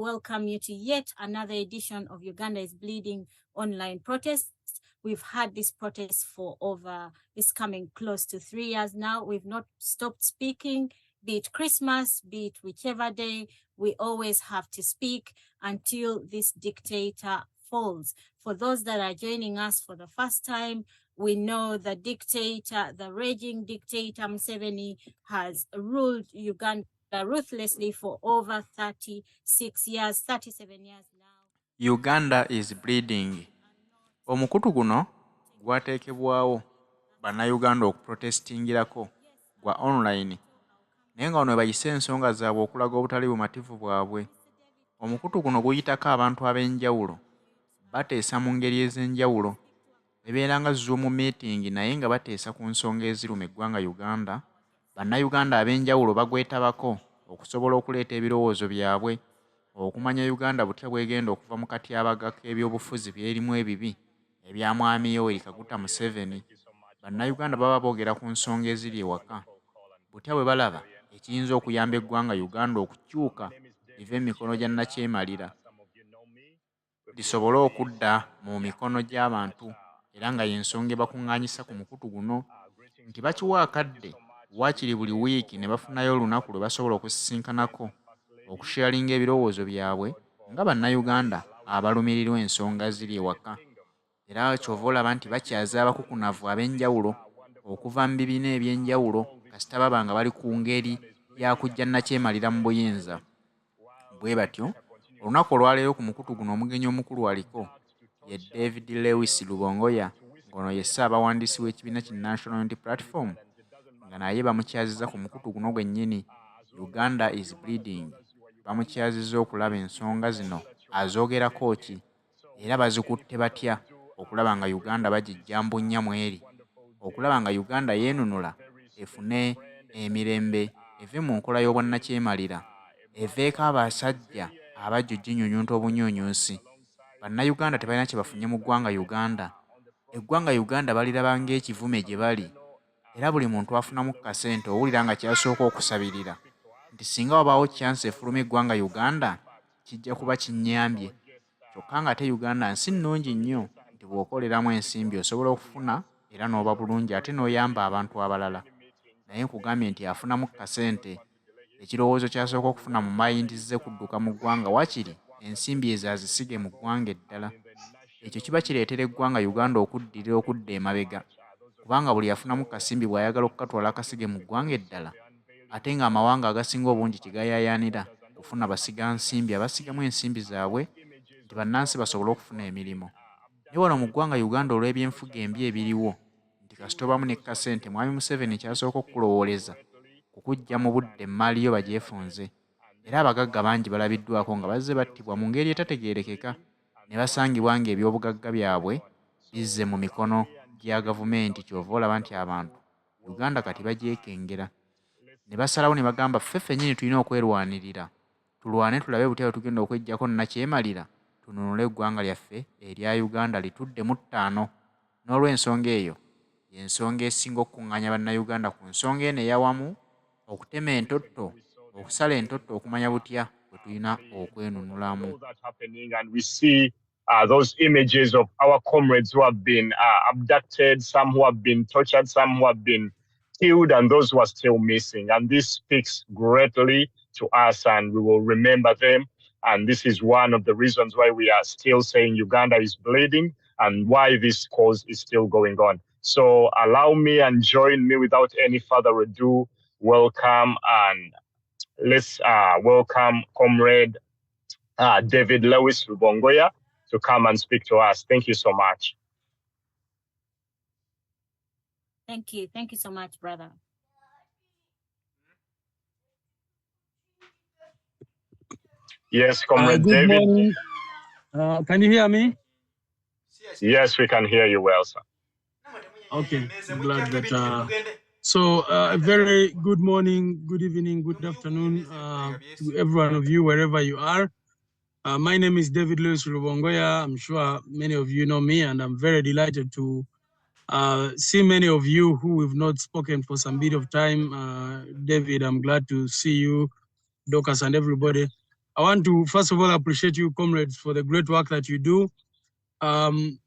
Welcome you to yet another edition of Uganda is Bleeding online protest. We've had this protest for it's coming close to 3 years now. We've not stopped speaking, be it Christmas, be it whichever day, we always have to speak until this dictator falls. For those that are joining us for the first time, we know the raging dictator Museveni has ruled Uganda ruthlessly for over 37 years now. Uganda is bleeding. Omukutu guno gwateekebwawo bannayuganda okuprotestingirako gwa online naye nga wano bayise ensonga zaabwe okulaga obutali bumativu bwabwe. Omukutu guno guyitako abantu ab'enjawulo bateesa mu ngeri ez'enjawulo, bebeera nga Zoom meeting naye nga bateesa ku nsonga eziruma eggwanga Uganda. Bannayuganda ab'enjawulo bagwetabako okusobola okuleeta ebirowoozo byabwe, okumanya Uganda butya bwegenda okuva mu katyabaga k'ebyobufuzi byerimu ebibi ebya mwami Yoweri Kaguta Museveni. Bannayuganda baba boogera ku nsonga eziri ewaka, butya bwe balaba ekiyinza okuyamba eggwanga Uganda okukyuka live emikono gya nnakyemalira lisobole okudda mu mikono gy'abantu, era nga y'ensonga ebakuŋŋaanyisa ku mukutu guno nti bakiwa akadde waakiri buli wiiki ne bafunayo olunaku lwe basobola okusisinkanako okusharinga ebirowoozo byabwe nga bannayuganda abalumirirwa ensonga ziri ewaka. Era kyova olaba nti bakyaza abakukunavu ab'enjawulo okuva mu bibiina eby'enjawulo kasita baba nga bali ku ngeri yakujja nnakyemalira mu buyinza. Bwe batyo olunaku olwaleero ku mukutu guno omugenyi omukulu aliko ye David Lewis Rubongoya, ngono ye ssaabawandiisi w'ekibiina ki National Unity Platform, nga naye bamukyaziza ku mukutu guno gwennyini Uganda is bleeding. Bamukyaziza okulaba ensonga zino azoogerako ki era bazikutte batya okulaba nga Uganda bagijja mbunnya mweri, okulaba nga Uganda yeenunula efune emirembe eve mu nkola y'obwannakyemalira, eveeko abasajja abajja oginyunyunta obunyuunyuusi. Bannayuganda tebalina kye bafunye mu ggwanga Uganda. Eggwanga Uganda baliraba ng'ekivume gye bali, era buli muntu afunamu kasente owulira nga kyasooka okusabirira nti singa wabaawo chance efuluma eggwanga Uganda kijja kuba kinnyambye. Kyokka nga ate Uganda nsi nnungi nnyo nti bw'okoleramu ensimbi osobola okufuna era n'oba bulungi ate n'oyamba abantu abalala. Naye nkugambye nti afunamu kasente, ekirowoozo kyasooka okufuna mu mayindi ze kudduka mu ggwanga waakiri ensimbi ezo azisige mu ggwanga eddala. Ekyo kiba kireetera eggwanga Uganda okudda emabega, kubanga buli afunamu kasimbi bw'ayagala okukatwala akasige mu ggwanga eddala, ate nga amawanga agasinga obungi kigayaayaanira kufuna basiga nsimbi abasigamu ensimbi zaabwe nti bannansi basobole okufuna emirimu. Naye wano mu ggwanga Uganda olw'ebyenfuga embi ebiriwo nti kasita obamu ne kasente, mwami Museveni kyasooka okukulowooleza kukuggya mu budde emmaliyo bagyefunze, era abagagga bangi balabiddwako nga bazze battibwa mu ngeri etategeerekeka ne basangibwa ng'ebyobugagga byabwe bizze mu mikono gya gavumenti. Kyova olaba nti abantu Uganda kati bagyekengera ne basalawo ne bagamba ffe ffennyini tulina okwerwanirira, tulwane tulabe butya bwe tugenda okweggyako nnakyemalira, tununule eggwanga lyaffe erya Uganda litudde mu ttaano. N'olw'ensonga eyo y'ensonga esinga okukuŋŋaanya bannayuganda ku nsonga eno eyawamu, okutema entotto, okusala entotto okumanya butya bwe tulina okwenunulamu. Those images of our comrades who have been abducted, some who have been tortured, some who have been killed, and those who are still missing. And this speaks greatly to us, and we will remember them. And this is one of the reasons why we are still saying Uganda is bleeding and why this cause is still going on. So allow me and join me without any further ado. Welcome, and let's welcome Comrade David Lewis Rubongoya to come and speak to us. Thank you so much. Thank you. Thank you so much, brother. Yes, Comrade Good David. morning. Can you hear me? Yes, we can hear you well, sir. Okay, I'm glad that. So a very good morning, good evening, good afternoon to every one of you, wherever you are. My name is David Lewis Rubongoya. I'm sure many of you know me, and I'm very delighted to see many of you who we've not spoken for some bit of time. David, I'm glad to see you, Dorcas and everybody. I want to, first of all, appreciate you, comrades, for the great work that you do. And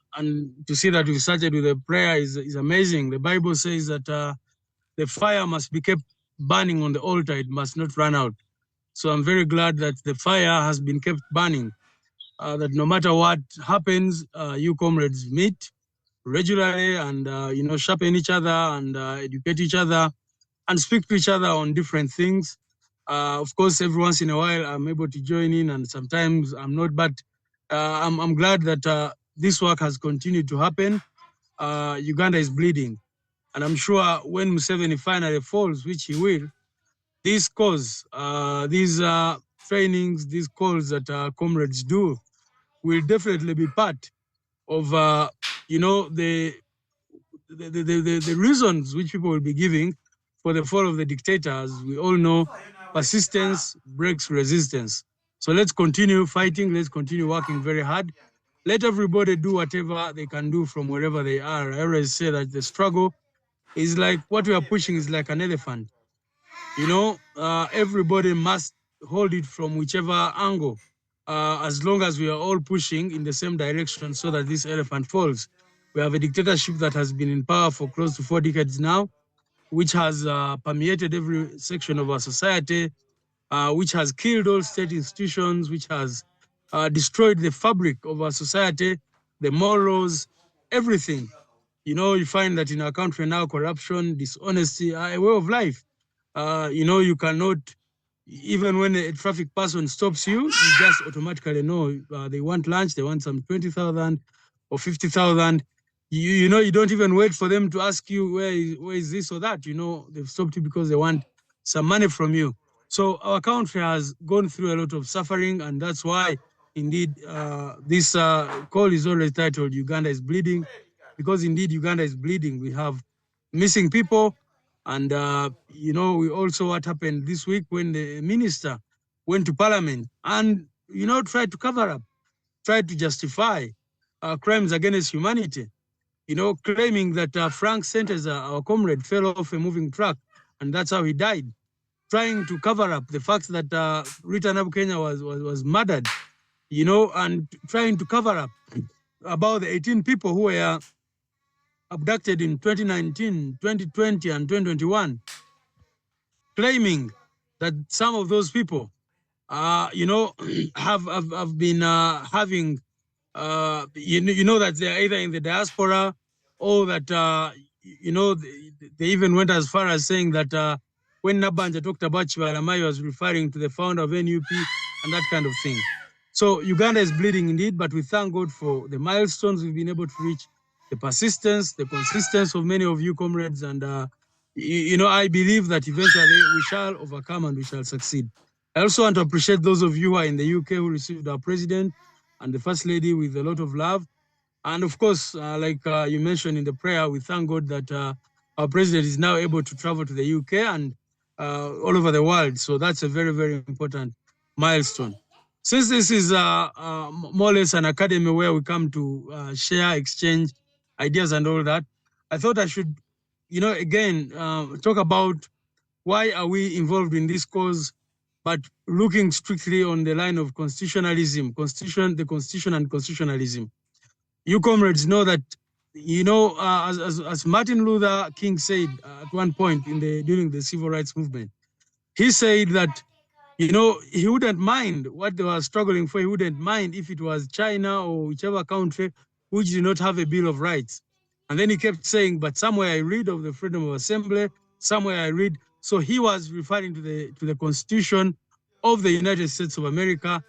to see that we started with a prayer is amazing. The Bible says that the fire must be kept burning on the altar. It must not run out. So I'm very glad that the fire has been kept burning, that no matter what happens, you comrades meet regularly and, sharpen each other and educate each other and speak to each other on different things. Of course, every once in a while, I'm able to join in and sometimes I'm not, but I'm glad that this work has continued to happen. Uganda is bleeding. And I'm sure when Museveni finally falls, which he will, these calls, these trainings, these calls that comrades do will definitely be part of, the reasons which people will be giving for the fall of the dictators. We all know persistence breaks resistance. So let's continue fighting. Let's continue working very hard. Let everybody do whatever they can do from wherever they are. I always say that the struggle is like what we are pushing is like an elephant. Everybody must hold it from whichever angle, as long as we are all pushing in the same direction so that this elephant falls. We have a dictatorship that has been in power for close to 4 decades now, which has permeated every section of our society, which has killed all state institutions, which has destroyed the fabric of our society, the morals, everything. You find that in our country now, corruption, dishonesty are a way of life. You cannot, even when a traffic person stops you, you just automatically know they want lunch, they want some 20,000 or 50,000. You don't even wait for them to ask you where is this or that. They've stopped you because they want some money from you. So our country has gone through a lot of suffering, and that's why, indeed, this call is always titled Uganda is Bleeding, because indeed Uganda is bleeding. We have missing people, and we also what happened this week when the minister went to parliament and tried to cover up, tried to justify crimes against humanity, claiming that Frank Sentez, our comrade, fell off a moving truck, and that's how he died, trying to cover up the fact that Rita Nabukenya was murdered, and trying to cover up about the 18 people who were abducted in 2019, 2020, and 2021, claiming that some of those people, have been having, that they're either in the diaspora or that, they even went as far as saying that when Nabanja talked about Kyebawalula, he was referring to the founder of NUP and that kind of thing. So Uganda is bleeding indeed, but we thank God for the milestones we've been able to reach, the persistence, the consistency of many of you comrades, and I believe that eventually we shall overcome and we shall succeed. I also want to appreciate those of you who are in the UK who received our president and the First Lady with a lot of love. And of course, like you mentioned in the prayer, we thank God that our president is now able to travel to the UK and all over the world. So that's a very, very important milestone. Since this is more or less an academy where we come to share, exchange ideas and all that, I thought I should, again, talk about why are we involved in this cause, but looking strictly on the line of constitutionalism, the constitution and constitutionalism. You comrades know that, as Martin Luther King said at one point during the civil rights movement, he said that, he wouldn't mind what they were struggling for. He wouldn't mind if it was China or whichever country which did not have a Bill of Rights. And then he kept saying, but somewhere I read of the freedom of assembly, somewhere I read. So he was referring to the Constitution of the United States of America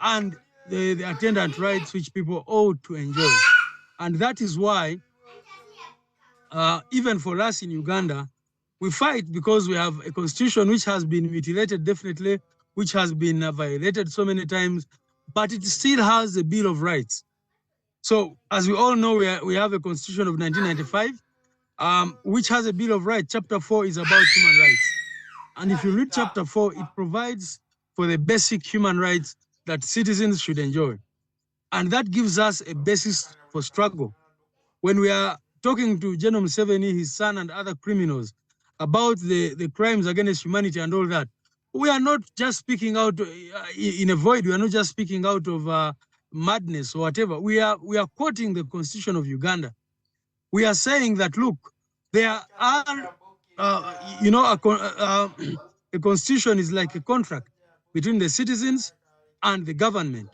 and the attendant rights which people ought to enjoy. And that is why, even for us in Uganda, we fight because we have a constitution which has been mutilated, definitely, which has been violated so many times, but it still has a Bill of Rights. So, as we all know, we have a constitution of 1995, which has a Bill of Rights. Chapter 4 is about human rights. And if you read chapter 4, it provides for the basic human rights that citizens should enjoy. And that gives us a basis for struggle. When we are talking to General Museveni, his son, and other criminals about the crimes against humanity and all that, we are not just speaking out in a void. We are not just speaking out of madness or whatever. We are quoting the Constitution of Uganda. We are saying that, look, there are, a constitution is like a contract between the citizens and the government.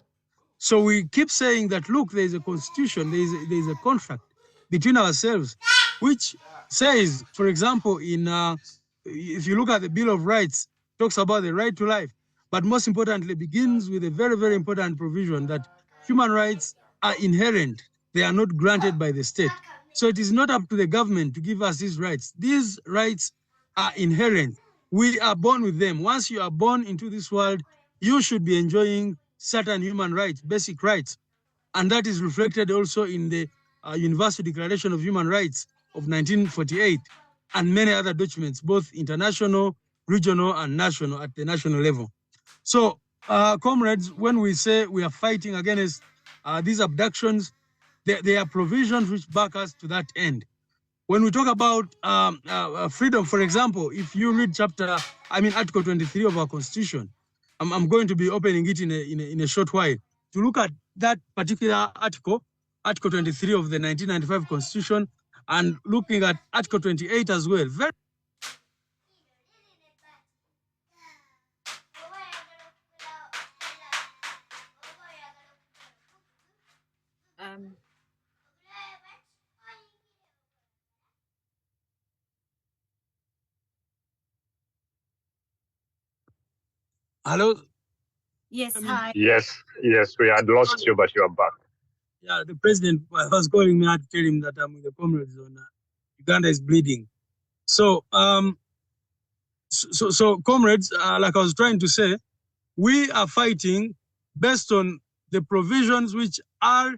So we keep saying that, look, there is a constitution, there is a contract between ourselves, which says, for example, if you look at the Bill of Rights, talks about the right to life, but most importantly begins with a very, very important provision that human rights are inherent. They are not granted by the state. So it is not up to the government to give us these rights. These rights are inherent. We are born with them. Once you are born into this world, you should be enjoying certain human rights, basic rights. And that is reflected also in the Universal Declaration of Human Rights of 1948 and many other documents, both international, regional, and national at the national level. So, comrades, when we say we are fighting against these abductions, there are provisions which back us to that end. When we talk about freedom, for example, if you read Article 23 of our Constitution, I'm going to be opening it in a short while, to look at that particular article, Article 23 of the 1995 Constitution, and looking at Article 28 as well. Hello? Yes, hi. Yes, we had lost you, but you are back. Yeah, the president was calling me out to tell him that I'm with the comrades on Uganda is bleeding. So, so comrades, like I was trying to say, we are fighting based on the provisions which are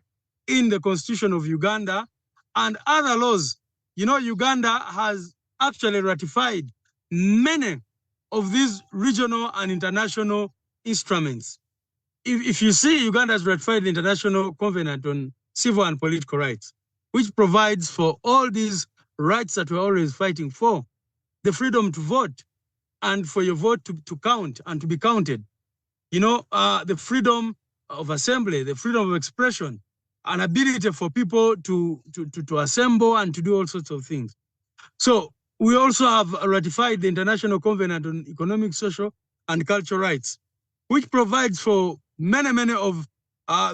in the Constitution of Uganda and other laws. You know, Uganda has actually ratified many of these regional and international instruments. If you see, Uganda has ratified the International Covenant on Civil and Political Rights, which provides for all these rights that we're always fighting for: the freedom to vote and for your vote to count and to be counted. You know, the freedom of assembly, the freedom of expression, an ability for people to assemble and to do all sorts of things. So we also have ratified the International Covenant on Economic, Social, and Cultural Rights, which provides for many of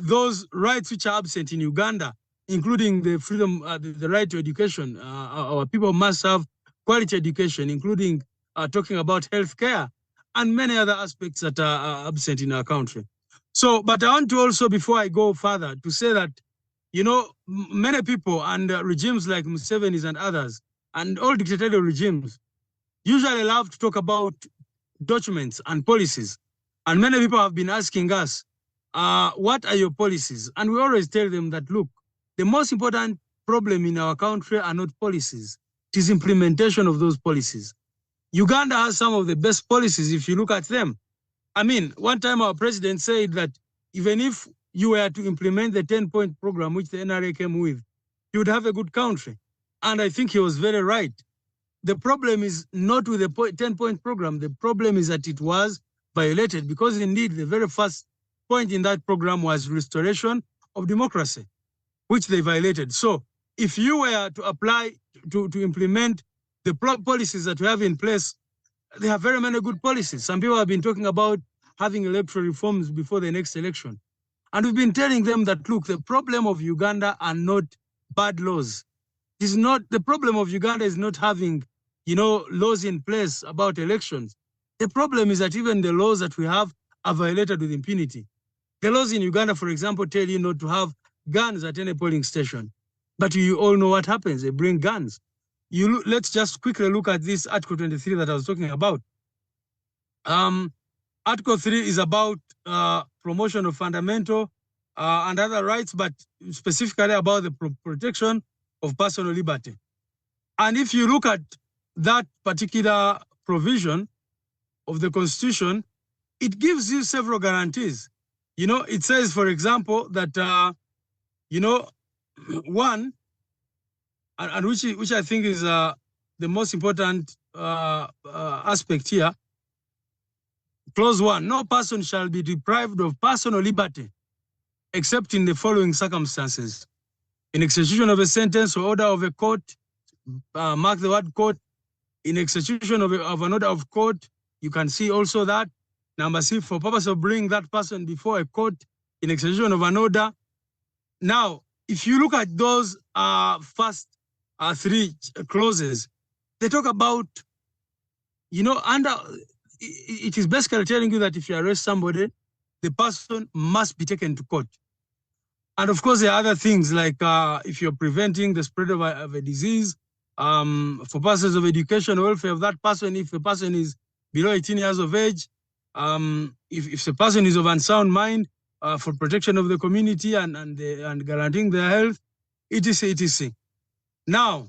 those rights which are absent in Uganda, including the freedom, the right to education. Our people must have quality education, including talking about healthcare and many other aspects that are absent in our country. So, but I want to also, before I go further, to say that, you know, many people and regimes like Museveni's and others, and all dictatorial regimes, usually love to talk about documents and policies. And many people have been asking us, what are your policies? And we always tell them that, look, the most important problem in our country are not policies. It is implementation of those policies. Uganda has some of the best policies if you look at them. I mean, one time our president said that even if you were to implement the 10-point program, which the NRA came with, you would have a good country. And I think he was very right. The problem is not with the 10-point program. The problem is that it was violated, because indeed the very first point in that program was restoration of democracy, which they violated. So if you were to apply, to implement the policies that we have in place, they have very many good policies. Some people have been talking about having electoral reforms before the next election. And we've been telling them that, look, the problem of Uganda are not bad laws. It's not, the problem of Uganda is not having, you know, laws in place about elections. The problem is that even the laws that we have are violated with impunity. The laws in Uganda, for example, tell you not to have guns at any polling station. But you all know what happens. They bring guns. Let's just quickly look at this Article 23 that I was talking about. Article 3 is about promotion of fundamental and other rights, but specifically about the protection of personal liberty. And if you look at that particular provision of the Constitution, it gives you several guarantees. You know, it says, for example, that, you know, one, and which I think is the most important aspect here, Clause 1, no person shall be deprived of personal liberty except in the following circumstances. In execution of a sentence or order of a court, mark the word court, in execution of an order of court, you can see also that. Number C, for purpose of bringing that person before a court in execution of an order. Now, if you look at those first three clauses, they talk about, it is basically telling you that if you arrest somebody, the person must be taken to court. And of course, there are other things like if you're preventing the spread of a disease, for purposes of education or welfare of that person, if the person is below 18 years of age, if the person is of unsound mind, for protection of the community and guaranteeing their health, etc., etc. Now,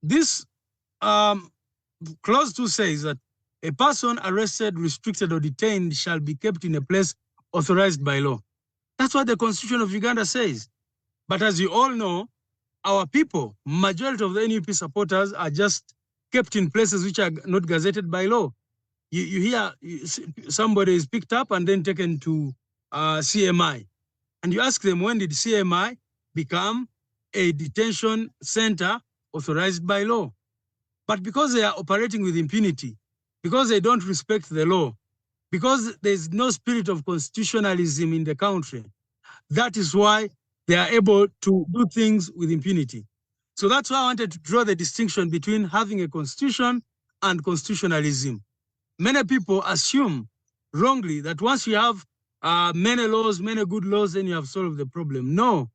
this clause 2 says that a person arrested, restricted, or detained shall be kept in a place authorized by law. That's what the Constitution of Uganda says. But as you all know, our people, majority of the NUP supporters, are just kept in places which are not gazetted by law. You hear somebody is picked up and then taken to CMI. And you ask them, when did CMI become a detention center authorized by law? But because they are operating with impunity, because they don't respect the law, because there's no spirit of constitutionalism in the country, that is why they are able to do things with impunity. So that's why I wanted to draw the distinction between having a constitution and constitutionalism. Many people assume wrongly that once you have many laws, many good laws, then you have solved the problem. No.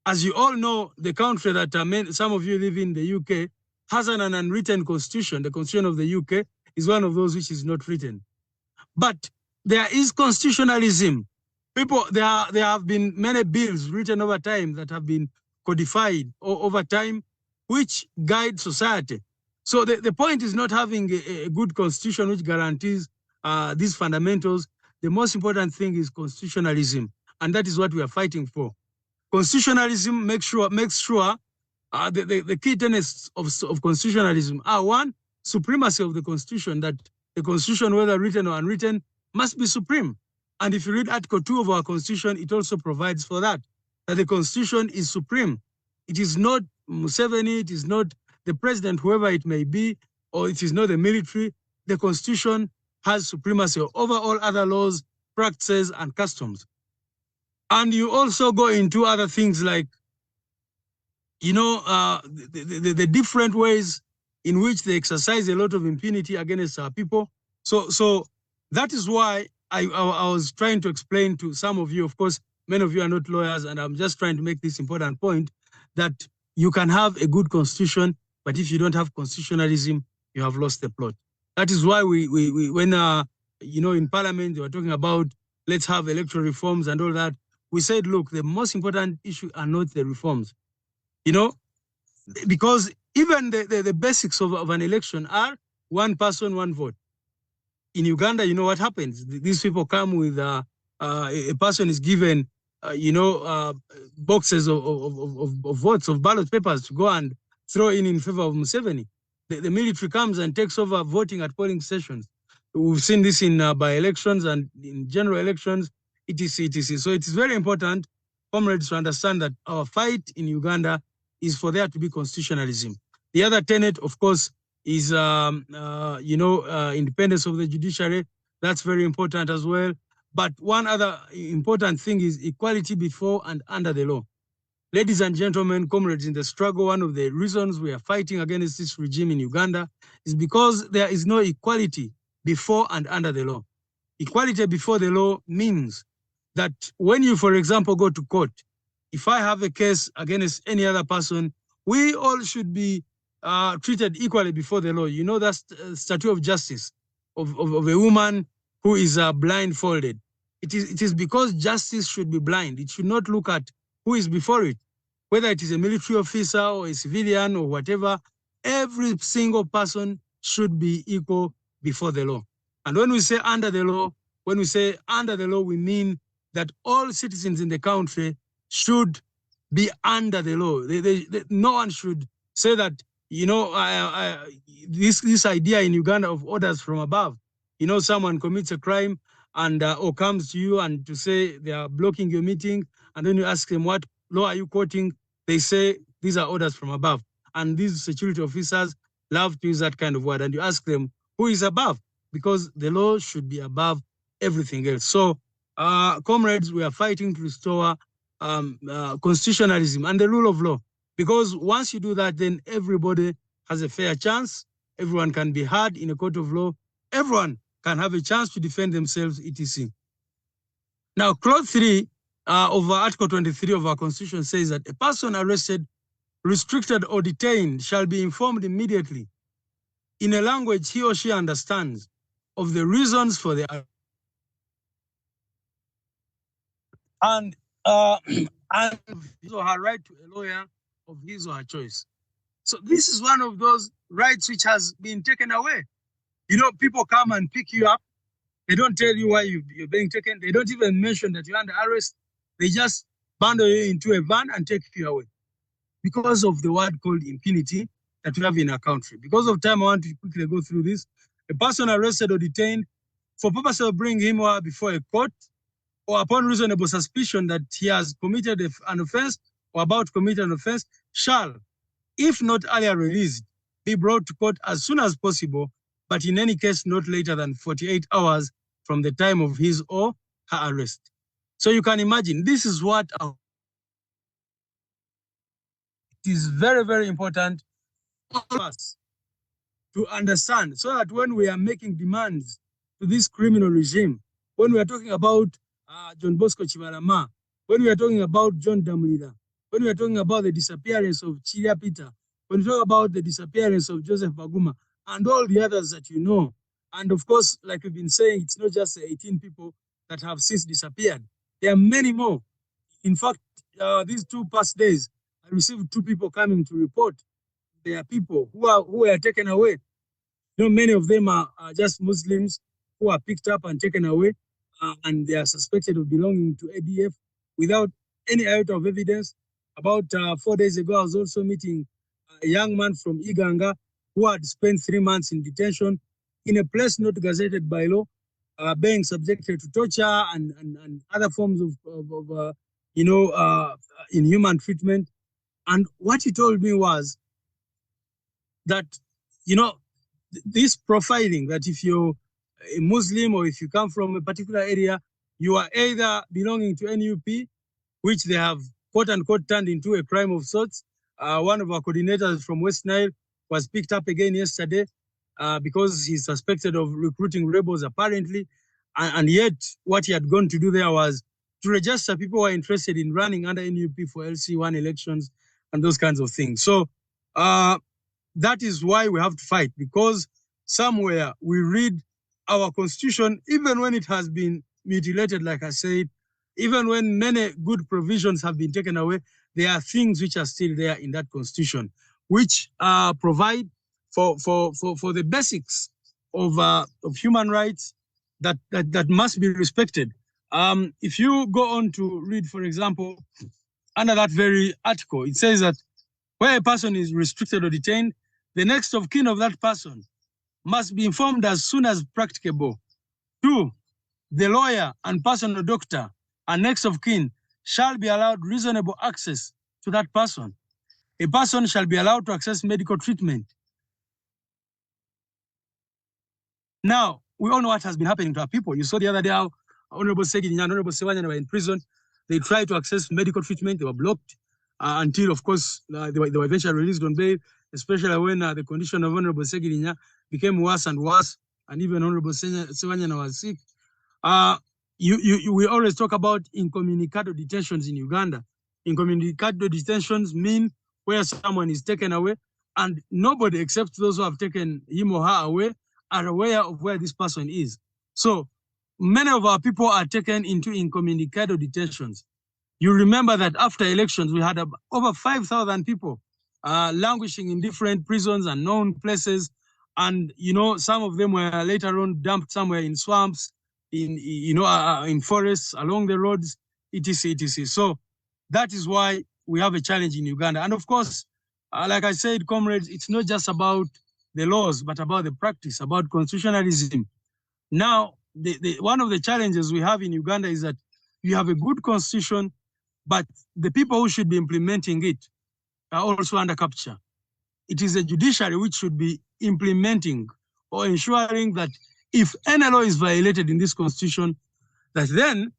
As you all know, the country that some of you live in, the UK, has an unwritten constitution. The constitution of the UK is one of those which is not written. But there is constitutionalism. There have been many bills written over time that have been codified over time, which guide society. So the point is not having a good constitution which guarantees these fundamentals. The most important thing is constitutionalism, and that is what we are fighting for. Constitutionalism makes sure the key tenets of constitutionalism are: one, supremacy of the constitution, that the constitution, whether written or unwritten, must be supreme. And if you read Article 2 of our constitution, it also provides for that the constitution is supreme. It is not Museveni, it is not the president, whoever it may be, or it is not the military. The constitution has supremacy over all other laws, practices, and customs. And you also go into other things like, the different ways in which they exercise a lot of impunity against our people. So that is why I was trying to explain to some of you. Of course, many of you are not lawyers, and I'm just trying to make this important point, that you can have a good constitution, but if you don't have constitutionalism, you have lost the plot. That is why when in Parliament they were talking about let's have electoral reforms and all that. We said, look, the most important issue are not the reforms, because even the basics of an election are one person, one vote. In Uganda, you know what happens? These people come with a person is given, boxes of votes, of ballot papers to go and throw in favor of Museveni. The military comes and takes over voting at polling stations. We've seen this in by-elections and in general elections, etc., etc. So it is very important, comrades, to understand that our fight in Uganda is for there to be constitutionalism. The other tenet, of course, is independence of the judiciary. That's very important as well. But one other important thing is equality before and under the law. Ladies and gentlemen, comrades in the struggle, one of the reasons we are fighting against this regime in Uganda is because there is no equality before and under the law. Equality before the law means that when you, for example, go to court, if I have a case against any other person, we all should be treated equally before the law. You know, that's statute of justice of a woman who is blindfolded. It is because justice should be blind. It should not look at who is before it, whether it is a military officer or a civilian or whatever. Every single person should be equal before the law. And when we say under the law, we mean that all citizens in the country should be under the law. No one should say that, this idea in Uganda of orders from above. you know, someone commits a crime and or comes to you and to say they are blocking your meeting, and then you ask them, what law are you quoting? They say, these are orders from above. And these security officers love to use that kind of word. And you ask them, who is above? Because the law should be above everything else. So, comrades, we are fighting to restore constitutionalism and the rule of law. Because once you do that, then everybody has a fair chance. Everyone can be heard in a court of law. Everyone can have a chance to defend themselves, etc. Now, clause 3 of Article 23 of our Constitution says that a person arrested, restricted, or detained shall be informed immediately in a language he or she understands of the reasons for the arrest. And his or her right to a lawyer of his or her choice. So this is one of those rights which has been taken away. You know, people come and pick you up. They don't tell you why you're being taken. They don't even mention that you're under arrest. They just bundle you into a van and take you away because of the word called impunity that we have in our country. Because of time, I want to quickly go through this. A person arrested or detained for purpose of bringing him or her before a court or upon reasonable suspicion that he has committed an offense or about to commit an offense shall, if not earlier released, be brought to court as soon as possible, but in any case not later than 48 hours from the time of his or her arrest. So you can imagine, this is what it is very, very important for us to understand, so that when we are making demands to this criminal regime, when we are talking about John Bosco Chibalama, when we are talking about John Damulira, when we are talking about the disappearance of Chilia Peter, when we talk about the disappearance of Joseph Baguma, and all the others that you know, and of course, like we've been saying, it's not just 18 people that have since disappeared. There are many more. In fact, these 2 past days, I received 2 people coming to report. There are people who are taken away. You know, many of them are just Muslims who are picked up and taken away, and they are suspected of belonging to ADF without any iota of evidence. About 4 days ago, I was also meeting a young man from Iganga who had spent 3 months in detention in a place not gazetted by law, being subjected to torture and other forms of inhuman treatment. And what he told me was that, you know, this profiling, that if you're a Muslim or if you come from a particular area, you are either belonging to NUP, which they have quote unquote turned into a crime of sorts. One of our coordinators from West Nile was picked up again yesterday because he's suspected of recruiting rebels apparently. And yet what he had gone to do there was to register people who are interested in running under NUP for LC1 elections and those kinds of things. So that is why we have to fight, because somewhere we read our constitution, even when it has been mutilated, like I said, even when many good provisions have been taken away, there are things which are still there in that constitution, which provide for the basics of human rights that must be respected. If you go on to read, for example, under that very article, it says that where a person is restricted or detained, the next of kin of that person must be informed as soon as practicable. 2, the lawyer and personal doctor and next of kin shall be allowed reasonable access to that person. A person shall be allowed to access medical treatment. Now, we all know what has been happening to our people. You saw the other day how Honorable Segini and Honorable Sewanya were in prison. They tried to access medical treatment. They were blocked until, of course, they were eventually released on bail, especially when the condition of Honorable Segini became worse and worse, and even Honorable Sewanya was sick. We always talk about incommunicado detentions in Uganda. Incommunicado detentions mean where someone is taken away and nobody except those who have taken him or her away are aware of where this person is. So many of our people are taken into incommunicado detentions. You remember that after elections, we had over 5,000 people languishing in different prisons and known places. And, you know, some of them were later on dumped somewhere in swamps, in forests, along the roads, etc., etc. So that is why we have a challenge in Uganda. And of course, like I said, comrades, it's not just about the laws, but about the practice, about constitutionalism. Now, one of the challenges we have in Uganda is that you have a good constitution, but the people who should be implementing it are also under capture. It is a judiciary which should be implementing or ensuring that if any law is violated in this constitution, that then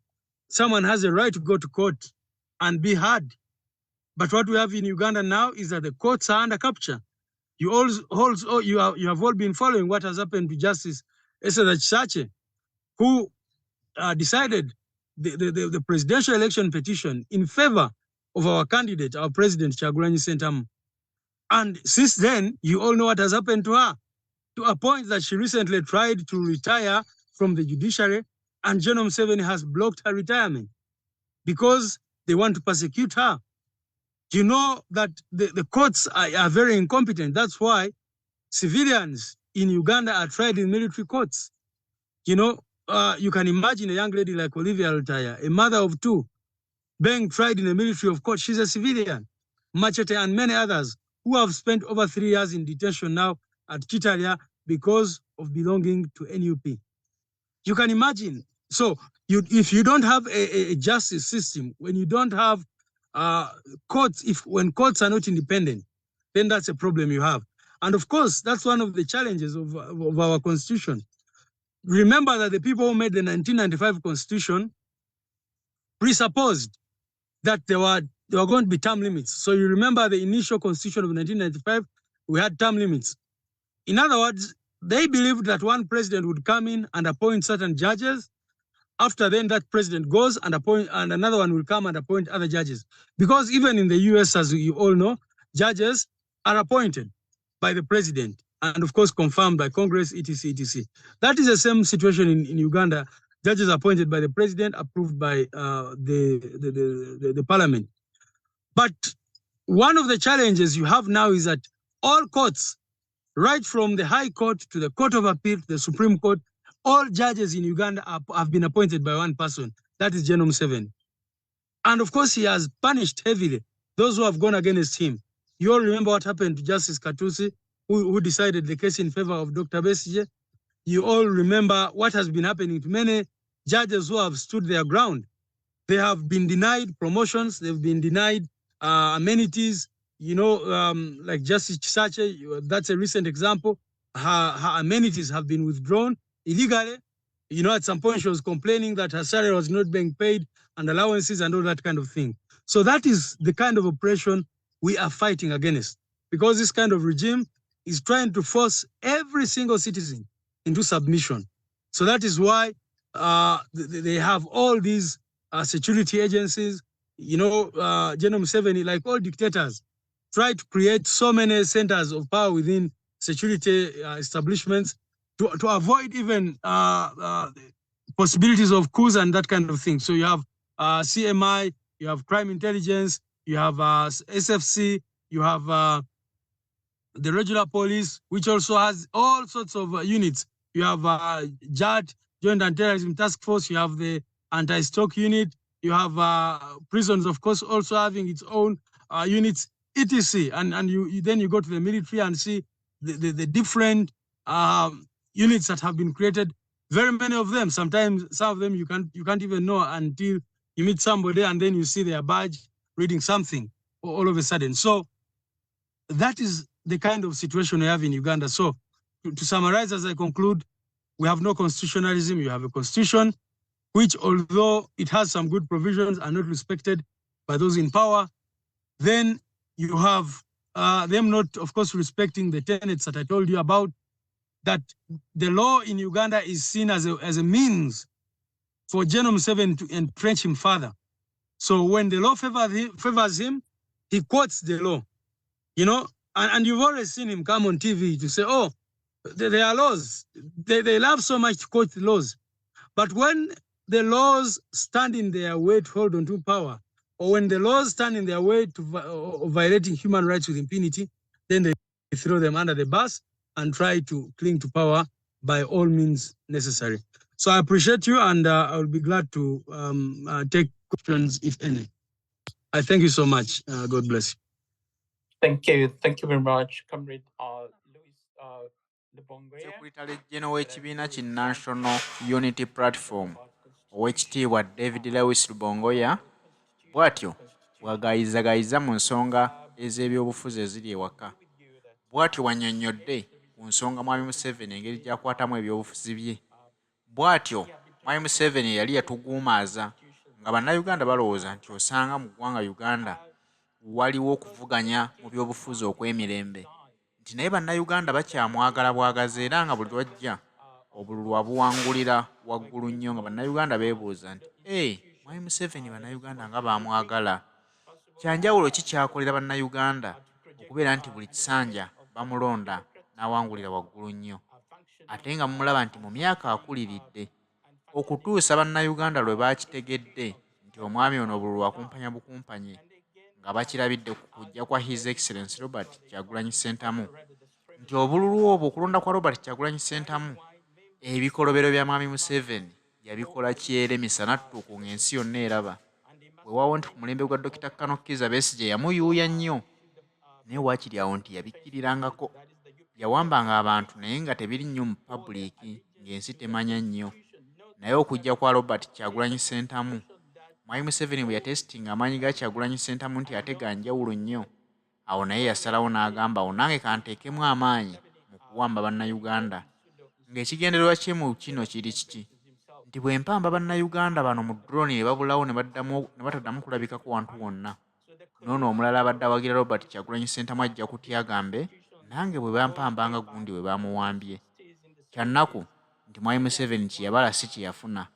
someone has a right to go to court and be heard. But what we have in Uganda now is that the courts are under capture. You have all been following what has happened to Justice Esther Chisache, who decided the presidential election petition in favor of our candidate, our president, Kyagulanyi Ssentamu. And since then, you all know what has happened to her, to a point that she recently tried to retire from the judiciary, and General Museveni has blocked her retirement because they want to persecute her. You know that the courts are very incompetent. That's why civilians in Uganda are tried in military courts. You know, you can imagine a young lady like Olivia Altaya, a mother of two, being tried in a military of court. She's a civilian. Machete and many others who have spent over 3 years in detention now at Chitalia because of belonging to NUP. You can imagine. So if you don't have a justice system, when you don't have courts, when courts are not independent, then that's a problem you have. And of course, that's one of the challenges of our constitution. Remember that the people who made the 1995 constitution presupposed that there were going to be term limits. So you remember the initial constitution of 1995, we had term limits. In other words, they believed that one president would come in and appoint certain judges. After then, that president goes and another one will come and appoint other judges. Because even in the US, as you all know, judges are appointed by the president and of course confirmed by Congress, etc., etc. That is the same situation in Uganda. Judges appointed by the president, approved by the parliament. But one of the challenges you have now is that all courts, right from the High Court to the Court of Appeal, to the Supreme Court, all judges in Uganda have been appointed by one person, that is General Museveni. And of course, he has punished heavily those who have gone against him. You all remember what happened to Justice Katusi, who decided the case in favor of Dr. Besigye. You all remember what has been happening to many judges who have stood their ground. They have been denied promotions, they've been denied amenities, you know, like Justice Chisache, that's a recent example. Her amenities have been withdrawn illegally. You know, at some point she was complaining that her salary was not being paid and allowances and all that kind of thing. So that is the kind of oppression we are fighting against, because this kind of regime is trying to force every single citizen into submission. So that is why they have all these security agencies. You know, General Museveni, like all dictators, try to create so many centers of power within security establishments to avoid even possibilities of coups and that kind of thing. So you have CMI, you have crime intelligence, you have SFC, you have the regular police, which also has all sorts of units. You have JAT, Joint Anti-Terrorism Task Force, you have the anti-stock unit, you have prisons, of course, also having its own units, etc. And then you go to the military and see the different units that have been created. Very many of them, sometimes some of them you can't even know until you meet somebody and then you see their badge reading something all of a sudden. So that is the kind of situation we have in Uganda. So to summarize, as I conclude, we have no constitutionalism. You have a constitution which, although it has some good provisions, are not respected by those in power. Then you have them not, of course, respecting the tenets that I told you about, that the law in Uganda is seen as a means for General Museveni to entrench him further. So when the law favors him, he quotes the law, you know, and you've always seen him come on TV to say, oh, there are laws. They love so much to quote the laws. But when the laws stand in their way to hold on to power, or when the laws stand in their way to violating human rights with impunity, then they throw them under the bus and try to cling to power by all means necessary. So I appreciate you, and I will be glad to take questions, if any. I thank you so much. God bless you. Thank you. Thank you very much, Comrade Louis. Secretary General w'ekibiina ki National Unity Platform Oweekitiibwa David Lewis Rubongoya bw'atyo bw'agaayizagayiza mu nsonga ez'ebyobufuzi eziri ewaka. Bw'atyo bw'annyonnyodde ku nsonga Mwami Museveni engeri gy'akwatamu ebyobufuzi bye. Bw'atyo Mwami Museveni yali yatuguumaaza nga bannayuganda balowooza nti osanga mu ggwanga Uganda waliwo okuvuganya mu byobufuzi okw'emirembe, nti naye bannayuganda bakyamwagala bwagazi era nga buli lwajja obululu abuwangulira waggulu nnyo, nga bannayuganda beebuuza nti Mwami Museveni bannayuganda nga baamwagala. Kyanjawulo ki kyakolera bannayuganda okubeera nti buli kisanja bamulonda n'awangulira waggulu nnyo, ate nga mumulaba nti mu myaka akuliridde, okutuusa bannayuganda lwe baakitegedde nti omwami ono obululu akumpanya bukumpanye, nga bakirabidde ku kujja kwa His Excellency Robert Kyagulanyi Ssentamu, nti obululu obwo okulonda kwa Robert Kyagulanyi Ssentamu ebikolobero bya Mwami Museveni yabikola kyeremisa nattuuku ng'ensi yonna eraba. Weewaawo nti ku mulembe gwa Dr. Kano Kizza Besigye yamuyuuya nnyo, naye waakiri awo nti yabikkirirangako. Yawambanga abantu naye nga tebiri nnyo mu pabuliiki ng'ensi temanya nnyo. Naye okujja kwa Robert Kyagulanyi Ssentamu, Mwami Museveni bwe yatesitinga amaanyi ga Kyagulanyi Ssentamu nti ate ga njawulo nnyo, awo naye yasalawo n'agamba awo nange kanteekemu amaanyi mu kuwamba bannayuganda. Ng'ekigendererwa kye mu kino kiri kiki? Nti bwe mpamba bannayuganda bano mu drone ne babulawo ne bataddamu kulabikako wantu wonna, noono omulala abadde awagira Robert Kyagulanyi Ssentamu ajja kutya agambe nange bwe bampambanga gundi bwe bamuwambye. Kyannaku nti Mwami Museveni kye yabala si kye yafuna.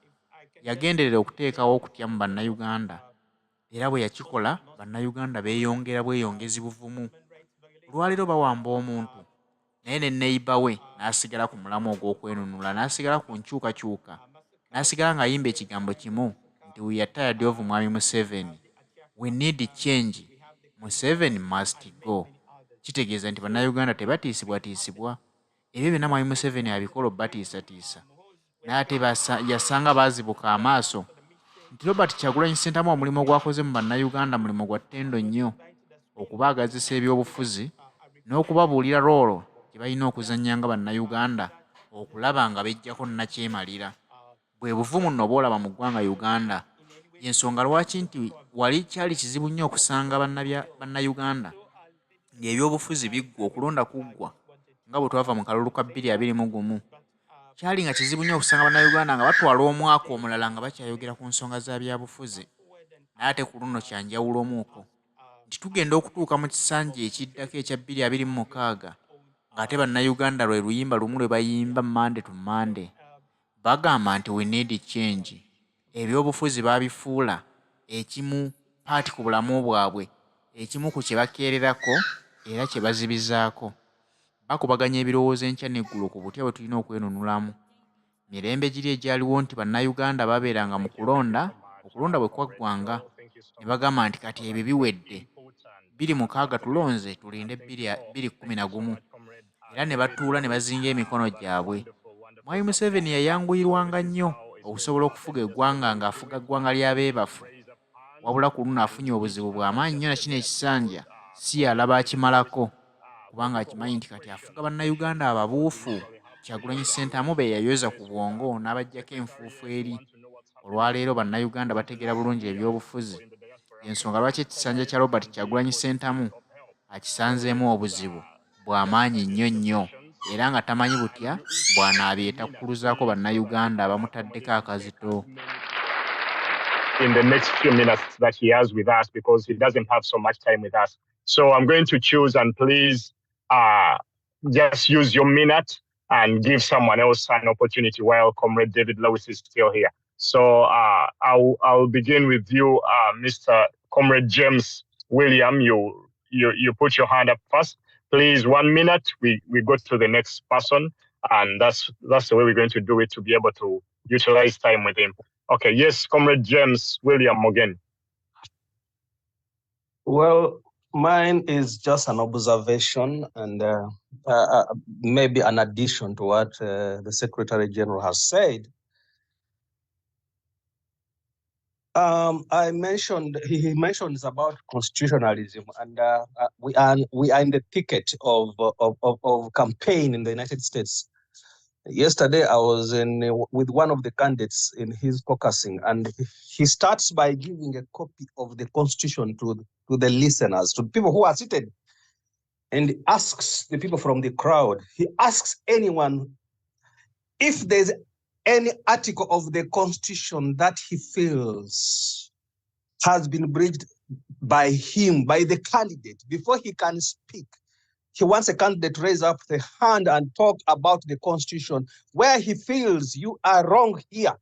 Yagenderera okuteekawo okutya mu bannayuganda, era bwe yakikola bannayuganda beeyongera bweyongezi buvumu. Olwaleero bawamba omuntu, naye ne neiba we n'asigala ku mulamu ogw'okwenunula, n'asigala ku nkyukakyuka, n'asigala ng'ayimba ekigambo kimu nti we are tired of Mwami Museveni. We need change. Museveni must go. Kitegeeza nti bannayuganda tebatiisibwatiisibwa. Ebyo byonna Mwami Museveni abikola batiisatiisa. Naye ate yasanga baazibuka amaaso nti Robert Kyagulanyi Ssentamu omulimu gw'akoze mu bannayuganda mulimu gwa ttendo nnyo, okubaagazisa ebyobufuzi n'okubabuulira roolo gye balina okuzannya nga bannayuganda okulaba nga bejjako nnakyemalira. Bwe buvumu nno bw'olaba mu ggwanga Uganda. Y'ensonga lwaki nti wali kyali kizibu nnyo okusanga bannayuganda ng'ebyobufuzi biggwa, okulonda kuggwa nga bwe twava mu kalulu ka 2021. Kyali nga kizibu nnyo okusanga bannayuganda nga batwala omwaka omulala nga bakyayogera ku nsonga za byabufuzi. Naye ate ku luno kyanjawulomuuko nti tugenda okutuuka mu kisanja ekiddako ekya 2026 ng'ate bannayuganda lwe luyimba lumu lwe bayimba Monday to Monday. Bagamba nti we need change. Ebyobufuzi baabifuula ekimu paati ku bulamu bwabwe, ekimu ku kye bakeererako era kye bazibizaako. Bakubaganya ebirowoozo enkya n'eggulu ku butya bwe tulina okwenunulamu. Mirembe giri egyaliwo nti bannayuganda babeeranga mu kulonda, okulonda bwe kwaggwanga ne bagamba nti kati ebyo biwedde, 26 tulonze tulinde 2011, era ne batuula ne bazinga emikono gyabwe. Mwami Museveni yayanguyirwanga nnyo okusobola okufuga eggwanga ng'afuga ggwanga ly'abeebafu, wabula ku luno afunye obuzibu bw'amaanyi nnyo na kino ekisanja si yalaba akimalako, kubanga akimanyi nti kati afuga bannayuganda ababuufu. Kyagulanyi Ssentamu be yayoza ku bwongo n'abaggyako enfuufu eri. Olwaleero bannayuganda bategeera bulungi ebyobufuzi, y'ensonga lwaki ekisanja kya Robert Kyagulanyi Ssentamu akisanzeemu obuzibu bw'amaanyi nnyo nnyo, era nga tamanyi butya bw'anaabyetakkuluzaako bannayuganda abamutaddeko akazito. In the next few minutes that he has with us, because he doesn't have so much time with us. So I'm going to choose, and please just use your minute and give someone else an opportunity while Comrade David Lewis is still here. So I'll begin with you, Mr. Comrade James William. You put your hand up first. Please, 1 minute. We go to the next person, and that's the way we're going to do it, to be able to utilize time with him. Okay, yes, Comrade James William again. Well, mine is just an observation and maybe an addition to what the Secretary General has said. I mentioned he mentions about constitutionalism, and we are in the thicket of campaign in the United States. Yesterday, I was with one of the candidates in his caucusing, and he starts by giving a copy of the Constitution to the listeners, to people who are seated, and asks the people from the crowd. He asks anyone if there's any article of the Constitution that he feels has been breached by him, by the candidate. Before he can speak, he wants a candidate to raise up the hand and talk about the Constitution, where he feels you are wrong here.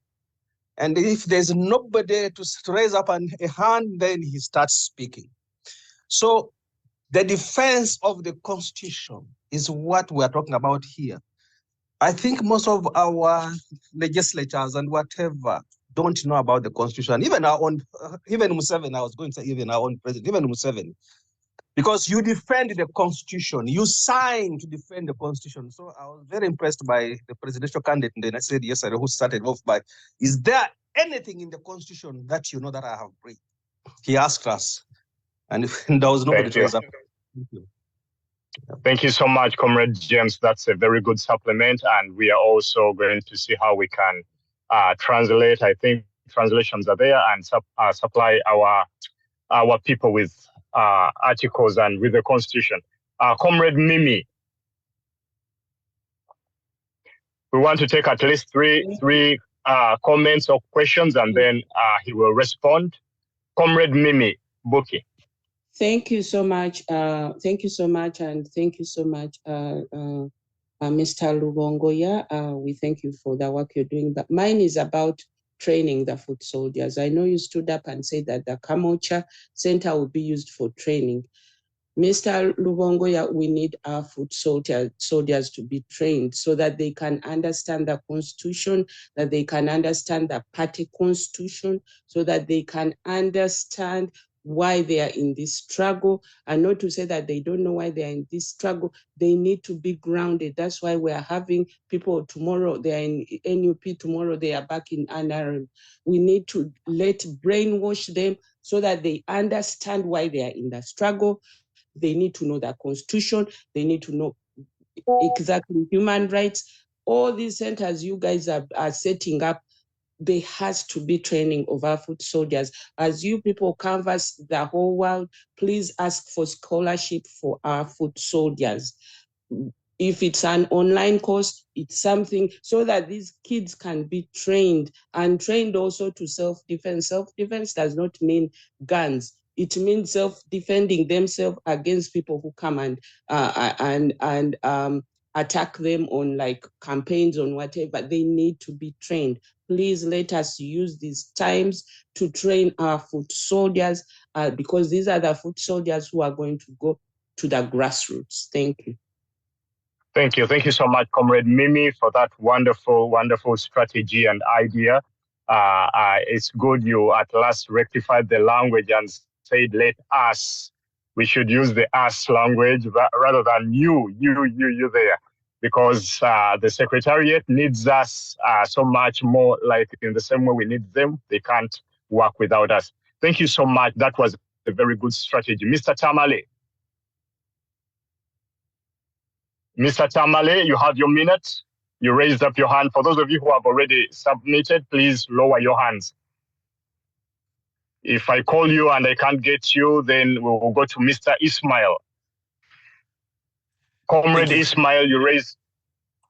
And if there's nobody to raise up a hand, then he starts speaking. So the defense of the Constitution is what we're talking about here. I think most of our legislators and whatever don't know about the Constitution. Even our own, even Museveni, I was going to say even our own president, even Museveni, because you defend the Constitution, you sign to defend the Constitution. So I was very impressed by the presidential candidate in the United States yesterday who started off by, is there anything in the Constitution that you know that I have breached? He asked us, and there was nobody to raise up. Thank you. Thank you so much, Comrade James. That's a very good supplement, and we are also going to see how we can translate. I think translations are there, and supply our people with articles and with the Constitution. Comrade Mimi, we want to take at least three comments or questions, and then he will respond. Comrade Mimi Buki. Thank you so much. Thank you so much, and thank you so much, Mr. Rubongoya. We thank you for the work you're doing. But mine is about training the foot soldiers. I know you stood up and said that the Kamocha Center will be used for training. Mr. Rubongoya, we need our foot soldiers to be trained so that they can understand the Constitution, that they can understand the party Constitution, so that they can understand why they are in this struggle, and not to say that they don't know why they are in this struggle. They need to be grounded. That's why we are having people tomorrow, they are in NUP, tomorrow they are back in NRM. We need to brainwash them so that they understand why they are in the struggle. They need to know the Constitution. They need to know exactly human rights. All these centers you guys are setting up, there has to be training of our foot soldiers. As you people canvass the whole world, please ask for scholarship for our foot soldiers. If it's an online course, it's something so that these kids can be trained, and trained also to self-defense. Self-defense does not mean guns. It means self-defending themselves against people who come and attack them on like campaigns on whatever. They need to be trained. Please let us use these times to train our foot soldiers because these are the foot soldiers who are going to go to the grassroots. Thank you. Thank you. Thank you so much, Comrade Mimi, for that wonderful, wonderful strategy and idea. It's good you at last rectified the language and said, let us. We should use the us language rather than you there, because the Secretariat needs us so much more, like in the same way we need them. They can't work without us. Thank you so much. That was a very good strategy. Mr. Tamale. Mr. Tamale, you have your minute. You raised up your hand. For those of you who have already submitted, please lower your hands. If I call you and I can't get you, then we will go to Mr. Ismail. Comrade Ismail, you raised.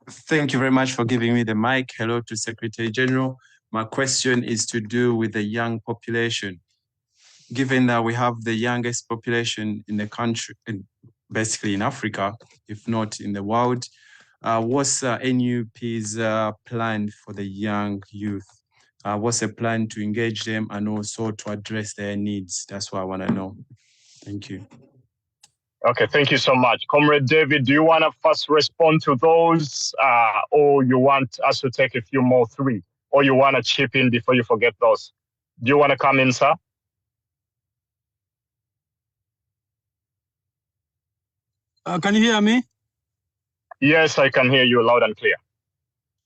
Thank you very much for giving me the mic. Hello to Secretary General. My question is to do with the young population. Given that we have the youngest population in the country, basically in Africa, if not in the world, what's NUP's plan for the young youth? What's the plan to engage them and also to address their needs? That's what I want to know. Thank you. Okay, thank you so much. Comrade David, do you want to first respond to those or you want us to take a few more, three, or you want to chip in before you forget those? Do you want to come in, sir? Can you hear me? Yes, I can hear you loud and clear.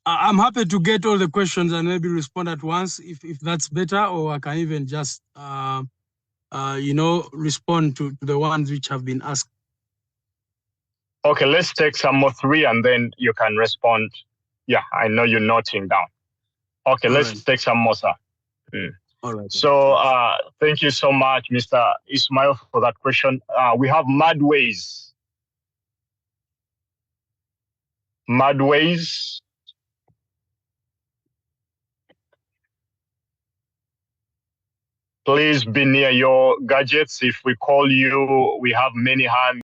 I'm happy to get all the questions and maybe respond at once if that's better, or I can even just respond to the ones which have been asked. Okay, let's take some more 3 and then you can respond. Yeah, I know you're noting down. Okay, let's take some more, sir. All right. So thank you so much, Mr. Ismail, for that question. We have Madways. Madways. Please be near your gadgets. If we call you, we have many hands.